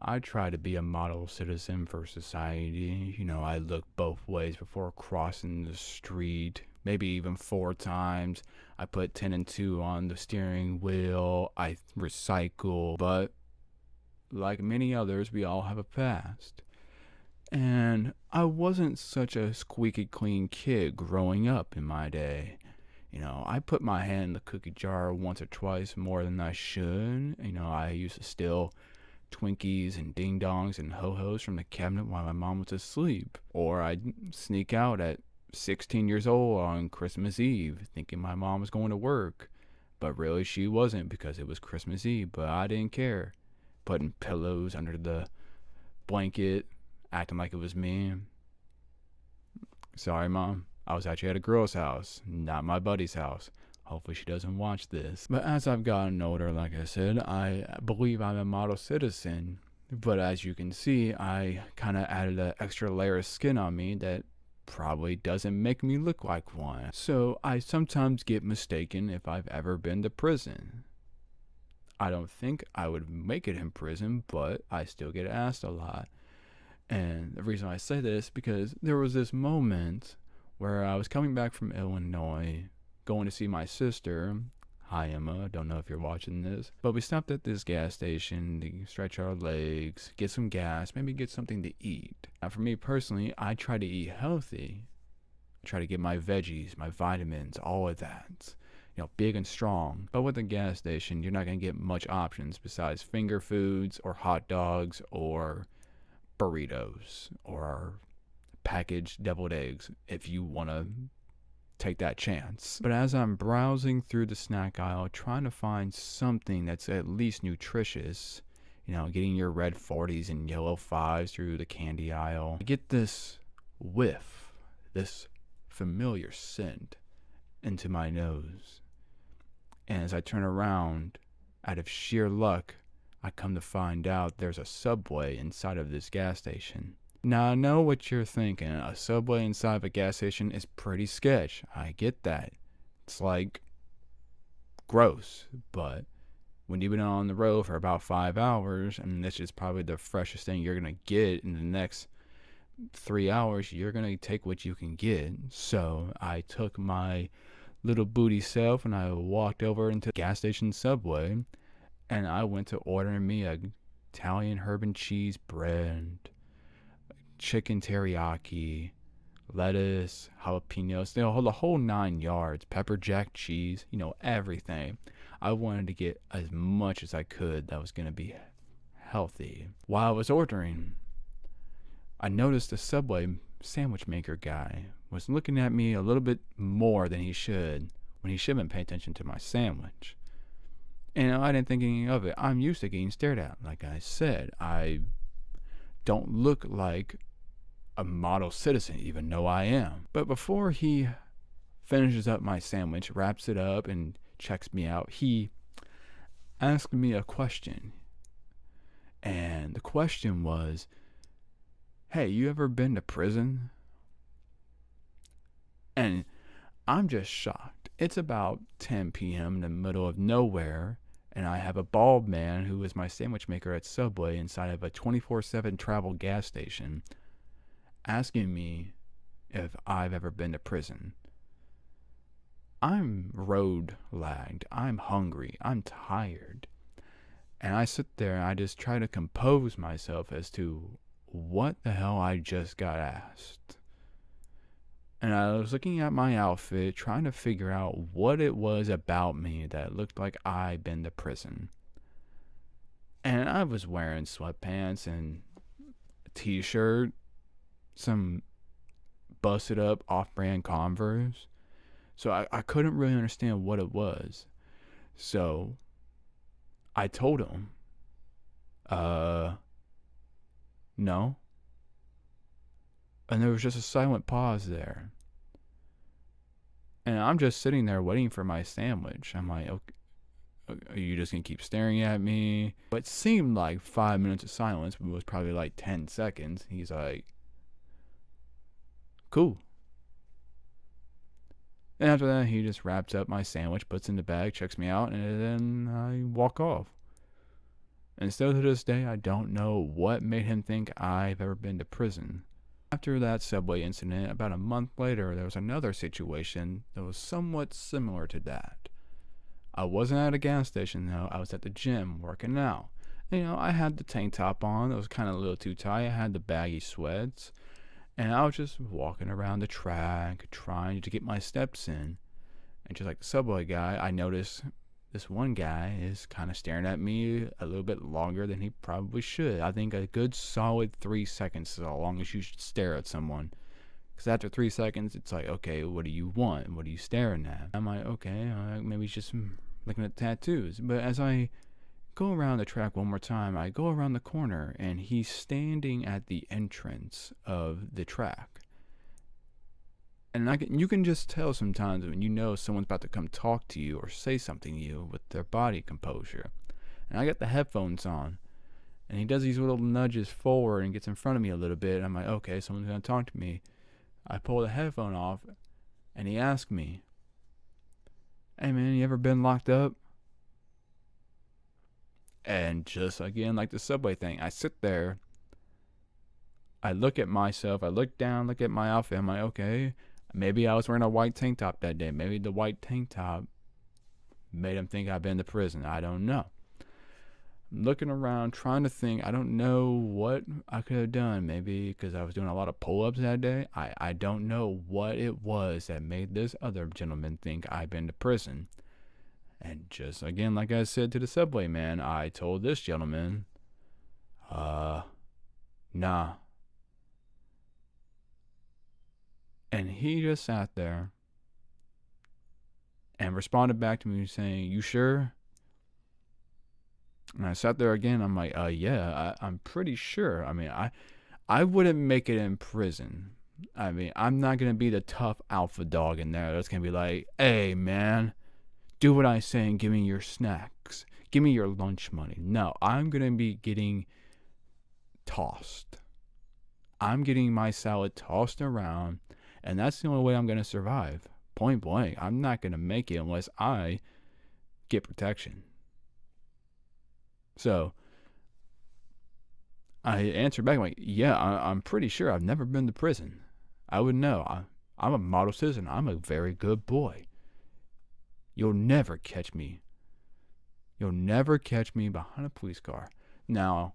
I try to be a model citizen for society. I look both ways before crossing the street, maybe even 4 times. I put 10 and 2 on the steering wheel. I recycle. But like many others, we all have a past. And I wasn't such a squeaky clean kid growing up in my day. I put my hand in the cookie jar once or twice more than I should. I used to steal Twinkies and ding dongs and ho hos from the cabinet while my mom was asleep. Or I'd sneak out at 16 years old on Christmas Eve thinking my mom was going to work. But really, she wasn't because it was Christmas Eve, but I didn't care. Putting pillows under the blanket, acting like it was me. Sorry, Mom. I was actually at a girl's house, not my buddy's house. Hopefully she doesn't watch this. But as I've gotten older, like I said, I believe I'm a model citizen. But as you can see, I kind of added an extra layer of skin on me that probably doesn't make me look like one. So I sometimes get mistaken if I've ever been to prison. I don't think I would make it in prison, but I still get asked a lot. And the reason I say this because there was this moment where I was coming back from Illinois, going to see my sister. Hi, Emma. Don't know if you're watching this. But we stopped at this gas station to stretch our legs, get some gas, maybe get something to eat. Now, for me personally, I try to eat healthy. I try to get my veggies, my vitamins, all of that. Big and strong. But with a gas station, you're not going to get much options besides finger foods or hot dogs or burritos or packaged deviled eggs if you want to take that chance. But as I'm browsing through the snack aisle trying to find something that's at least nutritious, getting your red 40s and yellow 5s through the candy aisle, I get this whiff, this familiar scent into my nose. And as I turn around, out of sheer luck, I come to find out there's a Subway inside of this gas station. Now, I know what you're thinking. A Subway inside of a gas station is pretty sketch. I get that. It's like gross. But when you've been on the road for about 5 hours, and this is probably the freshest thing you're going to get in the next 3 hours, you're going to take what you can get. So I took my little booty self and I walked over into the gas station Subway and I went to order me a Italian herb and cheese bread, chicken teriyaki, lettuce, jalapenos, the whole 9 yards, pepper jack cheese, everything. I wanted to get as much as I could that was going to be healthy. While I was ordering, I noticed the Subway sandwich maker guy was looking at me a little bit more than he should when he should have been paying attention to my sandwich. And I didn't think anything of it. I'm used to getting stared at. Like I said, I don't look like a model citizen, even though I am. But before he finishes up my sandwich, wraps it up, and checks me out, he asked me a question. And the question was, hey, you ever been to prison? And I'm just shocked. It's about 10 p.m. in the middle of nowhere, and I have a bald man who is my sandwich maker at Subway inside of a 24/7 travel gas station asking me if I've ever been to prison. I'm road lagged. I'm hungry. I'm tired. And I sit there and I just try to compose myself as to what the hell I just got asked. And I was looking at my outfit, trying to figure out what it was about me that looked like I'd been to prison. And I was wearing sweatpants and a t-shirt, some busted up off-brand Converse. So I couldn't really understand what it was. So I told him, no. And there was just a silent pause there. And I'm just sitting there waiting for my sandwich. I'm like, okay, are you just going to keep staring at me? But it seemed like 5 minutes of silence, but it was probably like 10 seconds. He's like, cool. And after that, he just wraps up my sandwich, puts it in the bag, checks me out, and then I walk off. And still to this day, I don't know what made him think I've ever been to prison. After that subway incident, about a month later, there was another situation that was somewhat similar to that. I wasn't at a gas station though, I was at the gym working out. I had the tank top on, it was kind of a little too tight, I had the baggy sweats, and I was just walking around the track, trying to get my steps in. And just like the subway guy, I noticed this one guy is kind of staring at me a little bit longer than he probably should. I think a good solid 3 seconds is how long as you should stare at someone. Because after 3 seconds, it's like, okay, what do you want? What are you staring at? I'm like, okay, maybe he's just looking at tattoos. But as I go around the track one more time, I go around the corner, and he's standing at the entrance of the track. And you can just tell sometimes when you know someone's about to come talk to you or say something to you with their body composure. And I got the headphones on, and he does these little nudges forward and gets in front of me a little bit. And I'm like, okay, someone's going to talk to me. I pull the headphone off, and he asked me, hey man, you ever been locked up? And just again, like the subway thing, I sit there, I look at myself, I look down, look at my outfit, I'm like, okay, maybe I was wearing a white tank top that day. Maybe the white tank top made him think I've been to prison. I don't know. I'm looking around, trying to think. I don't know what I could have done. Maybe because I was doing a lot of pull-ups that day. I don't know what it was that made this other gentleman think I've been to prison. And just again, like I said to the subway man, I told this gentleman, nah. And he just sat there and responded back to me saying, you sure? And I sat there again. I'm like, yeah, I'm pretty sure. I mean, I wouldn't make it in prison. I mean, I'm not going to be the tough alpha dog in there that's going to be like, hey, man, do what I say and give me your snacks. Give me your lunch money. No, I'm going to be getting tossed. I'm getting my salad tossed around, and that's the only way I'm going to survive. Point blank. I'm not going to make it unless I get protection. So I answered back, like, yeah, I'm pretty sure. I've never been to prison. I would know. I'm a model citizen. I'm a very good boy. You'll never catch me. You'll never catch me behind a police car. Now,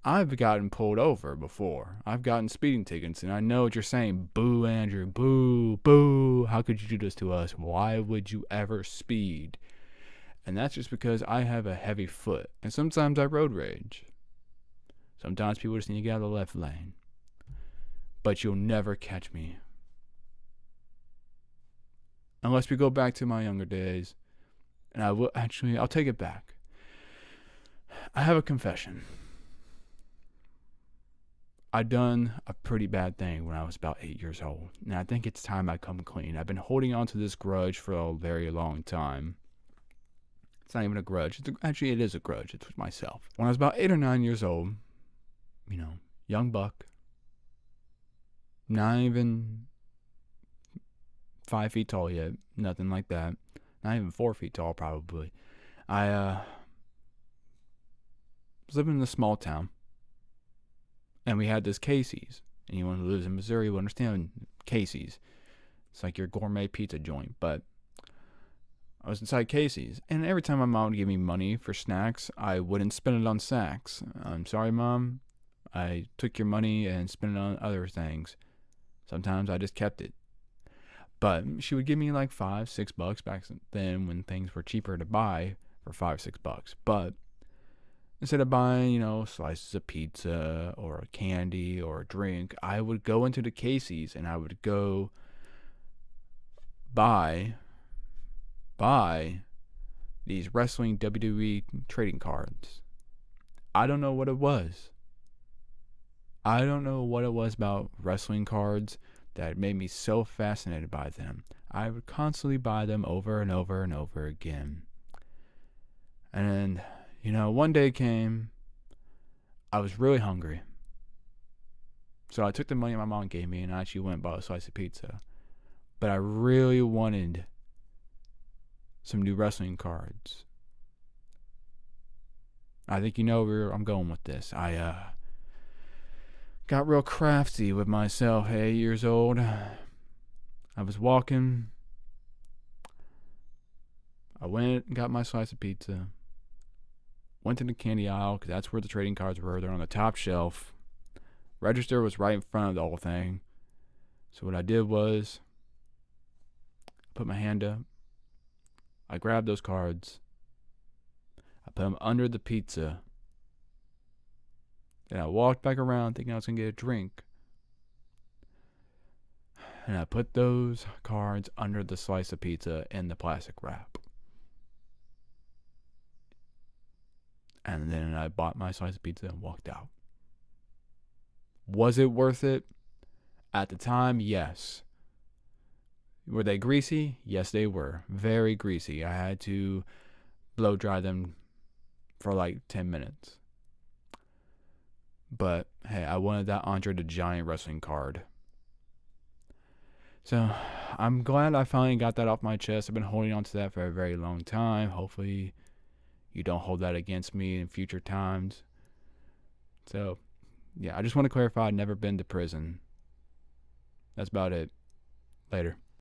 I've gotten pulled over before. I've gotten speeding tickets, and I know what you're saying. Boo, Andrew. Boo, boo. How could you do this to us? Why would you ever speed? And that's just because I have a heavy foot. And sometimes I road rage. Sometimes people just need to get out of the left lane. But you'll never catch me. Unless we go back to my younger days. And I'll take it back. I have a confession. I done a pretty bad thing when I was about 8 years old. And I think it's time I come clean. I've been holding on to this grudge for a very long time. It's not even a grudge. Actually, it is a grudge. It's with myself. When I was about 8 or 9 years old, young buck, not even 5 feet tall yet, nothing like that. Not even 4 feet tall, probably. I was living in a small town, and we had this Casey's. Anyone who lives in Missouri will understand Casey's. It's like your gourmet pizza joint, but I was inside Casey's, and every time my mom would give me money for snacks, I wouldn't spend it on snacks. I'm sorry, Mom. I took your money and spent it on other things. Sometimes I just kept it. But she would give me like $5-6 back then when things were cheaper to buy for $5-6. But instead of buying, slices of pizza or a candy or a drink, I would go into the Casey's and I would go buy these wrestling WWE trading cards. I don't know what it was. I don't know what it was about wrestling cards that made me so fascinated by them. I would constantly buy them over and over and over again. And, one day came, I was really hungry. So I took the money my mom gave me and I actually went and bought a slice of pizza. But I really wanted some new wrestling cards. I think you know where I'm going with this. I got real crafty with myself at 8 years old. I was walking. I went and got my slice of pizza. Went to the candy aisle because that's where the trading cards were. They're on the top shelf. Register was right in front of the whole thing. So what I did was put my hand up. I grabbed those cards. I put them under the pizza. Then I walked back around thinking I was going to get a drink. And I put those cards under the slice of pizza in the plastic wrap. And then I bought my slice of pizza and walked out. Was it worth it? At the time, yes. Were they greasy? Yes, they were. Very greasy. I had to blow dry them for like 10 minutes. But hey, I wanted that Andre the Giant wrestling card. So I'm glad I finally got that off my chest. I've been holding on to that for a very long time. Hopefully you don't hold that against me in future times. So yeah, I just want to clarify I've never been to prison. That's about it. Later.